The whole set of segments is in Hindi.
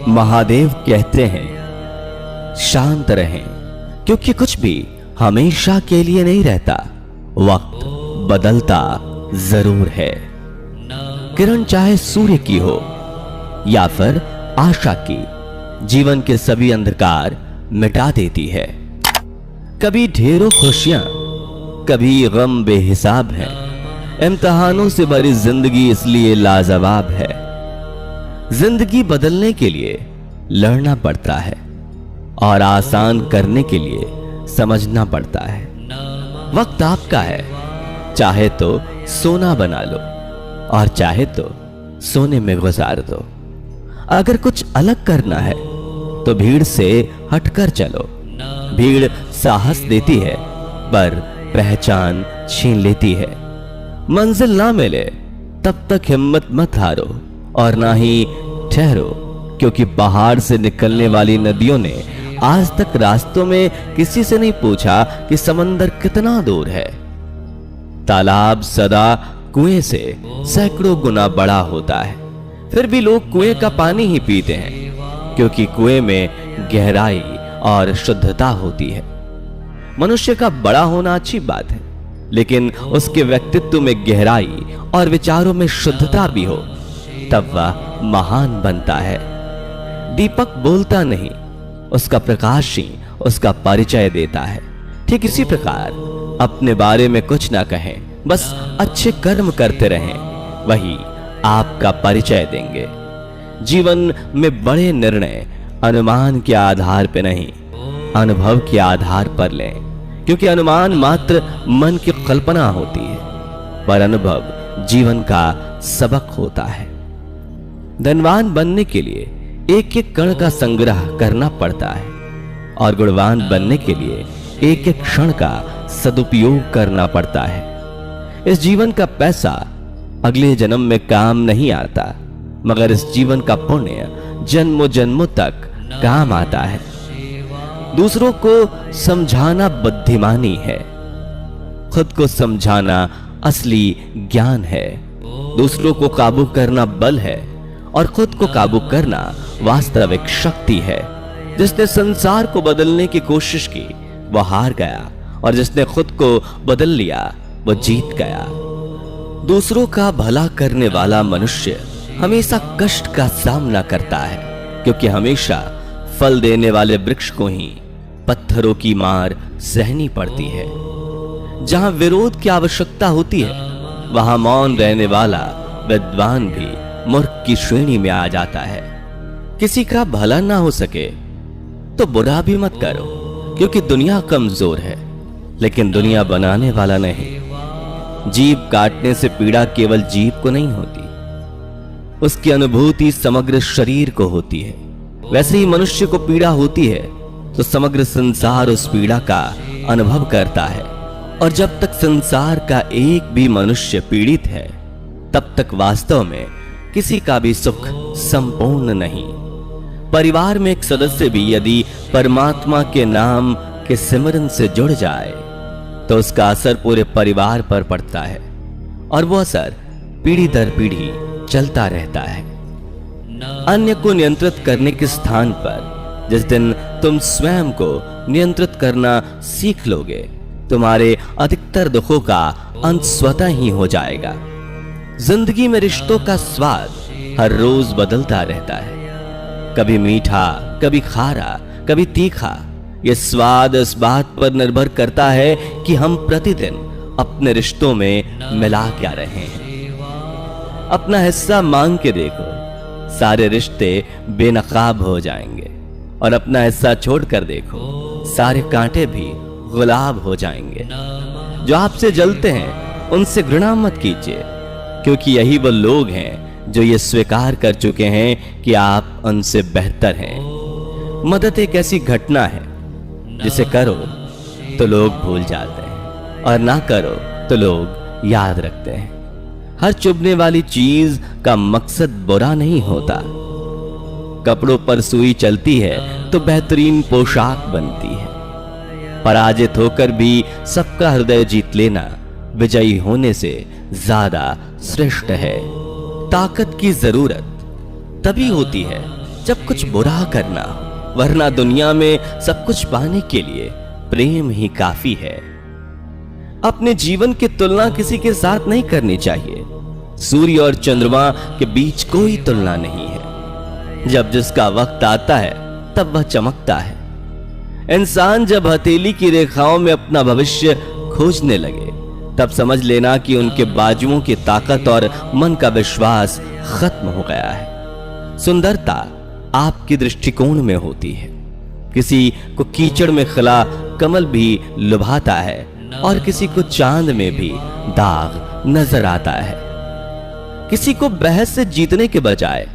महादेव कहते हैं शांत रहें, क्योंकि कुछ भी हमेशा के लिए नहीं रहता, वक्त बदलता जरूर है। किरण चाहे सूर्य की हो या फिर आशा की, जीवन के सभी अंधकार मिटा देती है। कभी ढेरों खुशियां, कभी गम बेहिसाब है। इम्तिहानों से भरी जिंदगी इसलिए लाजवाब है। जिंदगी बदलने के लिए लड़ना पड़ता है और आसान करने के लिए समझना पड़ता है। वक्त आपका है, चाहे तो सोना बना लो और चाहे तो सोने में गुजार दो। अगर कुछ अलग करना है तो भीड़ से हटकर चलो। भीड़ साहस देती है पर पहचान छीन लेती है। मंजिल ना मिले तब तक हिम्मत मत हारो और ना ही ठहरो, क्योंकि पहाड़ से निकलने वाली नदियों ने आज तक रास्तों में किसी से नहीं पूछा कि समंदर कितना दूर है। तालाब सदा कुएं से सैकड़ों गुना बड़ा होता है, फिर भी लोग कुएं का पानी ही पीते हैं, क्योंकि कुएं में गहराई और शुद्धता होती है। मनुष्य का बड़ा होना अच्छी बात है, लेकिन उसके व्यक्तित्व में गहराई और विचारों में शुद्धता भी हो, तब वह महान बनता है। दीपक बोलता नहीं, उसका प्रकाश ही उसका परिचय देता है। ठीक इसी प्रकार अपने बारे में कुछ ना कहें, बस अच्छे कर्म करते रहें, वही आपका परिचय देंगे। जीवन में बड़े निर्णय अनुमान के आधार पर नहीं, अनुभव के आधार पर लें, क्योंकि अनुमान मात्र मन की कल्पना होती है, पर अनुभव जीवन का सबक होता है। धनवान बनने के लिए एक एक कण का संग्रह करना पड़ता है और गुणवान बनने के लिए एक एक क्षण का सदुपयोग करना पड़ता है। इस जीवन का पैसा अगले जन्म में काम नहीं आता, मगर इस जीवन का पुण्य जन्मों जन्मों तक काम आता है। दूसरों को समझाना बुद्धिमानी है, खुद को समझाना असली ज्ञान है। दूसरों को काबू करना बल है और खुद को काबू करना वास्तविक शक्ति है। जिसने संसार को बदलने की कोशिश की वह हार गया, और जिसने खुद को बदल लिया वह जीत गया। दूसरों का भला करने वाला मनुष्य हमेशा कष्ट का सामना करता है, क्योंकि हमेशा फल देने वाले वृक्ष को ही पत्थरों की मार सहनी पड़ती है। जहां विरोध की आवश्यकता होती है, वहां मौन रहने वाला विद्वान भी मूर्ख की श्रेणी में आ जाता है। किसी का भला ना हो सके तो बुरा भी मत करो, क्योंकि दुनिया कमजोर है, लेकिन दुनिया बनाने वाला नहीं। जीभ काटने से पीड़ा केवल जीभ को नहीं होती, उसकी अनुभूति समग्र शरीर को होती है। वैसे ही मनुष्य को पीड़ा होती है तो समग्र संसार उस पीड़ा का अनुभव करता है, और जब तक संसार का एक भी मनुष्य पीड़ित है, तब तक वास्तव में किसी का भी सुख संपूर्ण नहीं। परिवार में एक सदस्य भी यदि परमात्मा के नाम के सिमरन से जुड़ जाए तो उसका असर पूरे परिवार पर पड़ता है, और वो असर पीढ़ी दर पीढ़ी चलता रहता है। अन्य को नियंत्रित करने के स्थान पर जिस दिन तुम स्वयं को नियंत्रित करना सीख लोगे, तुम्हारे अधिकतर दुखों का अंत स्वतः ही हो जाएगा। जिंदगी में रिश्तों का स्वाद हर रोज बदलता रहता है, कभी मीठा, कभी खारा, कभी तीखा। यह स्वाद इस बात पर निर्भर करता है कि हम प्रतिदिन अपने रिश्तों में मिला क्या रहे हैं। अपना हिस्सा मांग के देखो, सारे रिश्ते बेनकाब हो जाएंगे, और अपना हिस्सा छोड़कर देखो, सारे कांटे भी गुलाब हो जाएंगे। जो आपसे जलते हैं उनसे घृणा मत कीजिए, क्योंकि यही वो लोग हैं जो ये स्वीकार कर चुके हैं कि आप उनसे बेहतर हैं। मदद एक ऐसी घटना है जिसे करो तो लोग भूल जाते हैं, और ना करो तो लोग याद रखते हैं। हर चुभने वाली चीज का मकसद बुरा नहीं होता। कपड़ों पर सुई चलती है तो बेहतरीन पोशाक बनती है। पराजित होकर भी सबका हृदय जीत लेना विजयी होने से ज्यादा श्रेष्ठ है। ताकत की जरूरत तभी होती है जब कुछ बुरा करना हो, वरना दुनिया में सब कुछ पाने के लिए प्रेम ही काफी है। अपने जीवन की तुलना किसी के साथ नहीं करनी चाहिए। सूर्य और चंद्रमा के बीच कोई तुलना नहीं है। जब जिसका वक्त आता है तब वह चमकता है। इंसान जब हथेली की रेखाओं में अपना भविष्य खोजने लगे तब समझ लेना कि उनके बाजुओं की ताकत और मन का विश्वास खत्म हो गया है। सुंदरता आपके दृष्टिकोण में होती है। किसी को कीचड़ में खिला कमल भी लुभाता है और किसी को चांद में भी दाग नजर आता है। किसी को बहस से जीतने के बजाय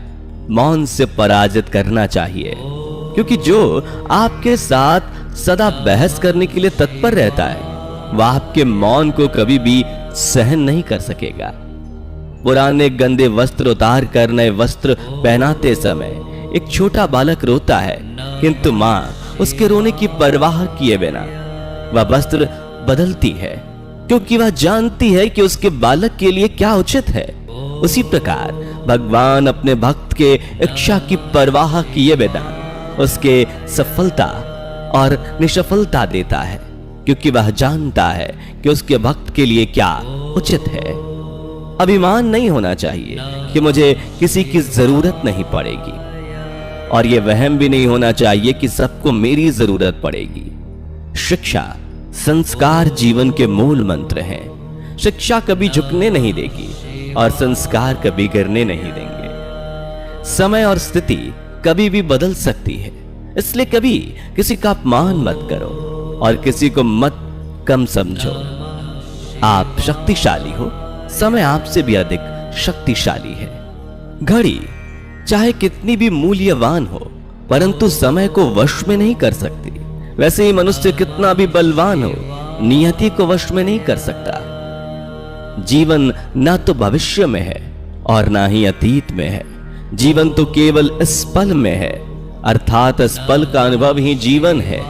मौन से पराजित करना चाहिए, क्योंकि जो आपके साथ सदा बहस करने के लिए तत्पर रहता है वह आपके मौन को कभी भी सहन नहीं कर सकेगा। पुराने गंदे वस्त्र उतार कर नए वस्त्र पहनाते समय एक छोटा बालक रोता है, किंतु मां उसके रोने की परवाह किए बिना वह वस्त्र बदलती है, क्योंकि वह जानती है कि उसके बालक के लिए क्या उचित है। उसी प्रकार भगवान अपने भक्त के इच्छा की परवाह किए बिना उसके सफलता और निसफलता देता है, क्योंकि वह जानता है कि उसके भक्त के लिए क्या उचित है। अभिमान नहीं होना चाहिए कि मुझे किसी की जरूरत नहीं पड़ेगी, और यह वहम भी नहीं होना चाहिए कि सबको मेरी जरूरत पड़ेगी। शिक्षा संस्कार जीवन के मूल मंत्र हैं। शिक्षा कभी झुकने नहीं देगी और संस्कार कभी गिरने नहीं देंगे। समय और स्थिति कभी भी बदल सकती है, इसलिए कभी किसी का अपमान मत करो और किसी को मत कम समझो। आप शक्तिशाली हो, समय आपसे भी अधिक शक्तिशाली है। घड़ी चाहे कितनी भी मूल्यवान हो, परंतु समय को वश में नहीं कर सकती। वैसे ही मनुष्य कितना भी बलवान हो, नियति को वश में नहीं कर सकता। जीवन ना तो भविष्य में है और ना ही अतीत में है। जीवन तो केवल इस पल में है, अर्थात इस पल का अनुभव ही जीवन है।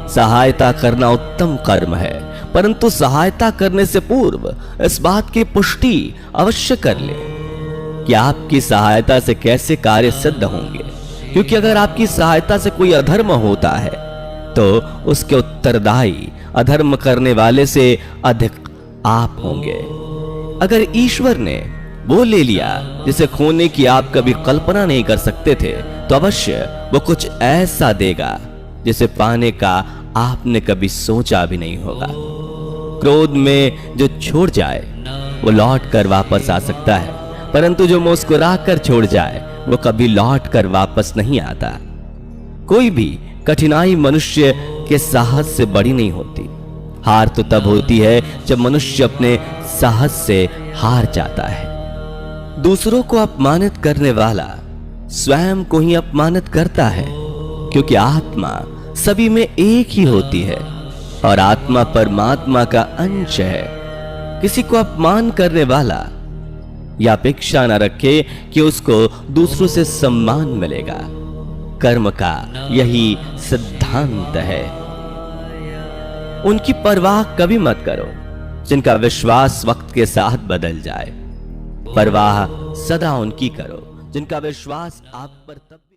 सहायता करना उत्तम कर्म है, परंतु सहायता करने से पूर्व इस बात की पुष्टि अवश्य कर ले कि आपकी सहायता से कैसे कार्य सिद्ध होंगे, क्योंकि अगर आपकी सहायता से कोई अधर्म होता है तो उसके उत्तरदायी अधर्म करने वाले से अधिक आप होंगे। अगर ईश्वर ने वो ले लिया जिसे खोने की आप कभी कल्पना नहीं कर सकते थे, तो अवश्य वो कुछ ऐसा देगा जिसे पाने का आपने कभी सोचा भी नहीं होगा। क्रोध में जो छोड़ जाए वो लौट कर वापस आ सकता है, परंतु जो मुस्कुरा कर छोड़ जाए वो कभी लौट कर वापस नहीं आता। कोई भी कठिनाई मनुष्य के साहस से बड़ी नहीं होती। हार तो तब होती है जब मनुष्य अपने साहस से हार जाता है। दूसरों को अपमानित करने वाला स्वयं को ही अपमानित करता है, क्योंकि आत्मा सभी में एक ही होती है और आत्मा परमात्मा का अंश है। किसी को अपमान करने वाला या अपेक्षा न रखे कि उसको दूसरों से सम्मान मिलेगा। कर्म का यही सिद्धांत है। उनकी परवाह कभी मत करो जिनका विश्वास वक्त के साथ बदल जाए। परवाह सदा उनकी करो जिनका विश्वास आप पर तब